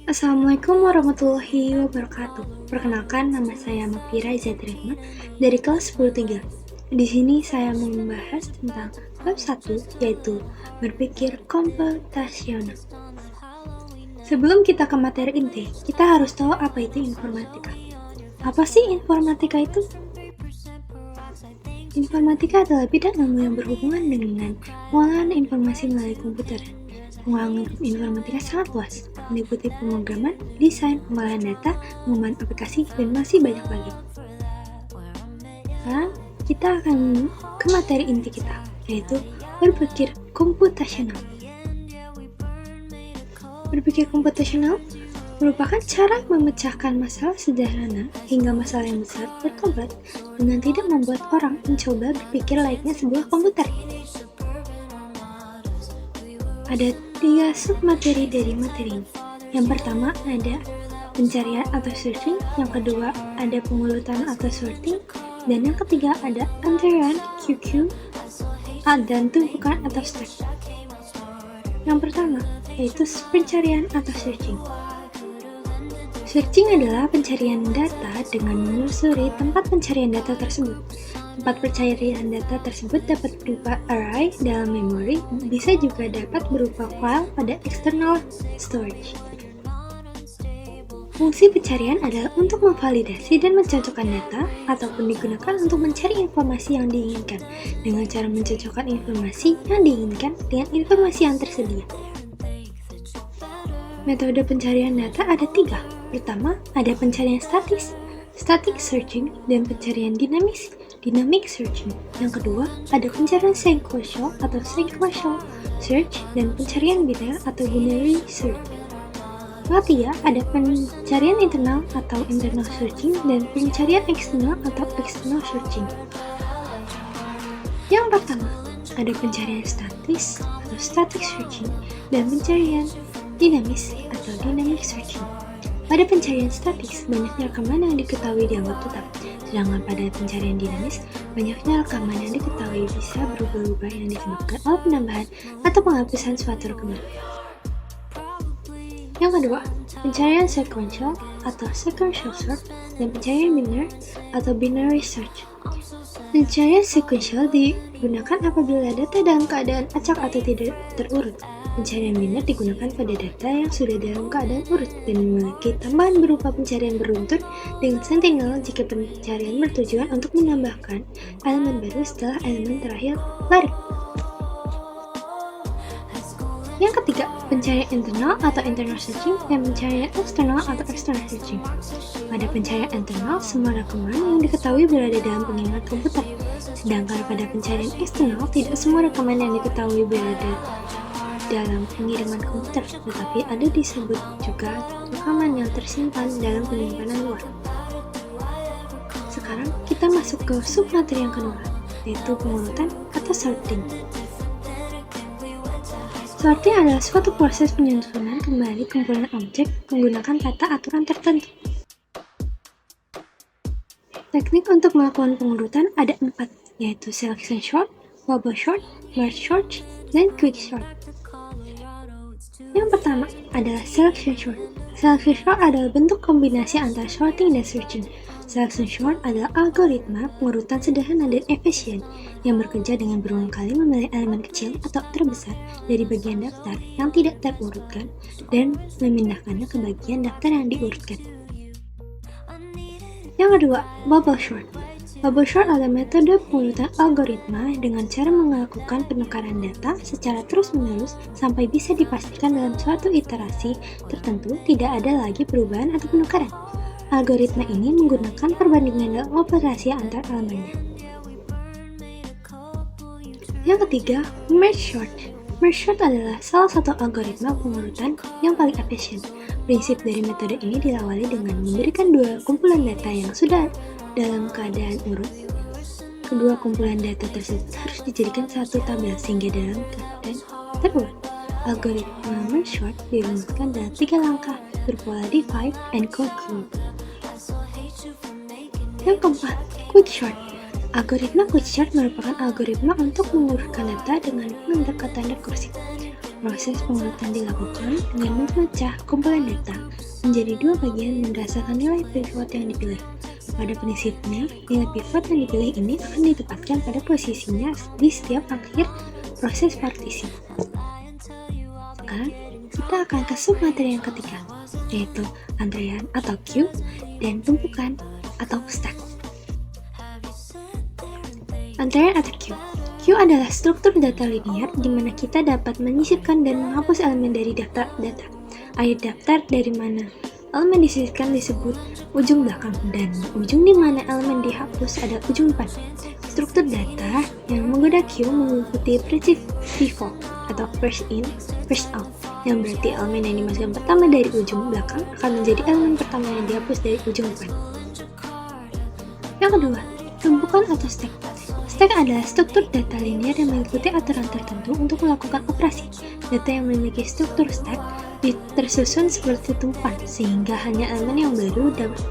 Assalamualaikum warahmatullahi wabarakatuh. Perkenalkan, nama saya Mafira Izzat-Rehma dari kelas 10-3. Di sini saya mau membahas tentang bab 1, yaitu berpikir komputasional. Sebelum kita ke materi inti, kita harus tahu apa itu informatika. Apa sih informatika itu? Informatika adalah bidang ilmu yang berhubungan dengan pengolahan informasi melalui komputer. Pengolahan informatika sangat luas, meliputi pemrograman, desain, pengolahan data, pengembangan aplikasi, dan masih banyak lagi. Sekarang kita akan ke materi inti kita, yaitu berpikir komputasional. Berpikir komputasional merupakan cara memecahkan masalah sederhana hingga masalah yang besar berkompleks dengan tidak membuat orang mencoba berpikir layaknya sebuah komputer. Ada 3 submateri dari materi ini. Yang pertama ada pencarian atau searching, yang kedua ada pengurutan atau sorting, dan yang ketiga ada antrean QQ dan tumpukan atau stack. Yang pertama yaitu pencarian atau searching. Searching adalah pencarian data dengan menelusuri tempat pencarian data tersebut. Tempat pencarian data tersebut dapat berupa array dalam memori, bisa juga dapat berupa file pada external storage. Fungsi pencarian adalah untuk memvalidasi dan mencocokkan data, ataupun digunakan untuk mencari informasi yang diinginkan dengan cara mencocokkan informasi yang diinginkan dengan informasi yang tersedia. Metode pencarian data ada 3. Pertama, ada pencarian statis, static searching, dan pencarian dinamis, dynamic searching. Yang kedua, ada pencarian sequential atau sequential search, dan pencarian biner atau binary search. Yang ketiga, ada pencarian internal atau internal searching, dan pencarian eksternal atau external searching. Yang pertama, ada pencarian statis atau static searching, dan pencarian dinamis atau dynamic searching. Pada pencarian statis, banyaknya rekaman yang diketahui dianggap tetap, sedangkan pada pencarian dinamis, banyaknya rekaman yang diketahui bisa berubah-ubah yang disebabkan oleh penambahan atau penghapusan suatu rekaman. Yang kedua, pencarian sequential atau sequential search, dan pencarian binary atau binary search. Pencarian sequential digunakan apabila data dalam keadaan acak atau tidak terurut. Pencarian biner digunakan pada data yang sudah dalam keadaan urut dan memiliki tambahan berupa pencarian beruntun dengan sentinel jika pencarian bertujuan untuk menambahkan elemen baru setelah elemen terakhir lari. Yang ketiga, pencarian internal atau internal searching, dan pencarian eksternal atau external searching. Pada pencarian internal, semua rekaman yang diketahui berada dalam pengingat komputer, sedangkan pada pencarian eksternal, tidak semua rekaman yang diketahui berada dalam pengiriman komputer, tetapi ada disebut juga rekaman yang tersimpan dalam penyimpanan luar. Sekarang kita masuk ke submateri yang kedua, yaitu pengurutan atau sorting. Sorting adalah suatu proses penyusunan kembali kumpulan objek menggunakan tata aturan tertentu. Teknik untuk melakukan pengurutan ada 4, yaitu selection sort, bubble sort, merge sort, dan quick sort. Yang pertama adalah selection sort. Selection sort adalah bentuk kombinasi antara sorting dan searching. Selection sort adalah algoritma pengurutan sederhana dan efisien yang bekerja dengan berulang kali memilih elemen kecil atau terbesar dari bagian daftar yang tidak terurutkan dan memindahkannya ke bagian daftar yang diurutkan. Yang kedua, bubble sort. Bubble sort adalah metode pengurutan algoritma dengan cara melakukan penukaran data secara terus-menerus sampai bisa dipastikan dalam suatu iterasi tertentu tidak ada lagi perubahan atau penukaran. Algoritma ini menggunakan perbandingan dalam operasi antar elemennya. Yang ketiga, merge sort. Merge sort adalah salah satu algoritma pengurutan yang paling efisien. Prinsip dari metode ini diawali dengan memberikan 2 kumpulan data yang sudah dalam keadaan urut. Kedua kumpulan data tersebut harus dijadikan satu tabel sehingga dalam keadaan terurut. Algoritma merge sort dirumuskan dalam 3 langkah berpola divide and conclude. Yang keempat, quick sort. Algoritma quick sort merupakan algoritma untuk mengurutkan data dengan pendekatan rekursi. Proses pengurutan dilakukan dengan memecah kumpulan data menjadi dua bagian berdasarkan nilai pivot yang dipilih. Pada prinsipnya, nilai pivot yang dipilih ini akan ditempatkan pada posisinya di setiap akhir proses partisi. Sekarang, kita akan ke submateri yang ketiga, yaitu antrean atau queue dan tumpukan atau stack. Antrean atau queue. Queue adalah struktur data linear di mana kita dapat menyisipkan dan menghapus elemen dari data. Akhir daftar dari mana elemen disisipkan disebut ujung belakang dan ujung di mana elemen dihapus ada ujung depan. Struktur data yang menggoda queue mengikuti prinsip FIFO atau first in, first out, yang berarti elemen yang dimasukkan pertama dari ujung belakang akan menjadi elemen pertama yang dihapus dari ujung depan. Yang kedua, tumpukan atau stack. Stack adalah struktur data linear yang mengikuti aturan tertentu untuk melakukan operasi. Data yang memiliki struktur stack tersusun seperti tumpukan, sehingga hanya elemen yang baru dapat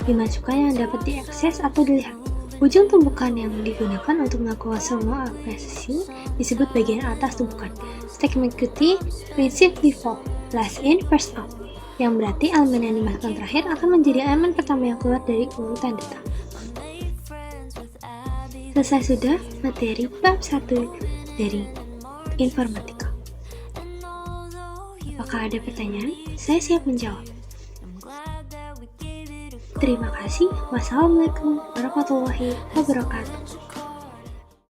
dimasukkan yang dapat diakses atau dilihat. Ujung tumpukan yang digunakan untuk melakukan semua operasi disebut bagian atas tumpukan. Stack mengikuti prinsip default, last in, first out, yang berarti elemen yang dimasukkan terakhir akan menjadi elemen pertama yang keluar dari urutan data. Selesai sudah materi bab 1 dari informatika. Apakah ada pertanyaan? Saya siap menjawab. Terima kasih. Wassalamualaikum warahmatullahi wabarakatuh.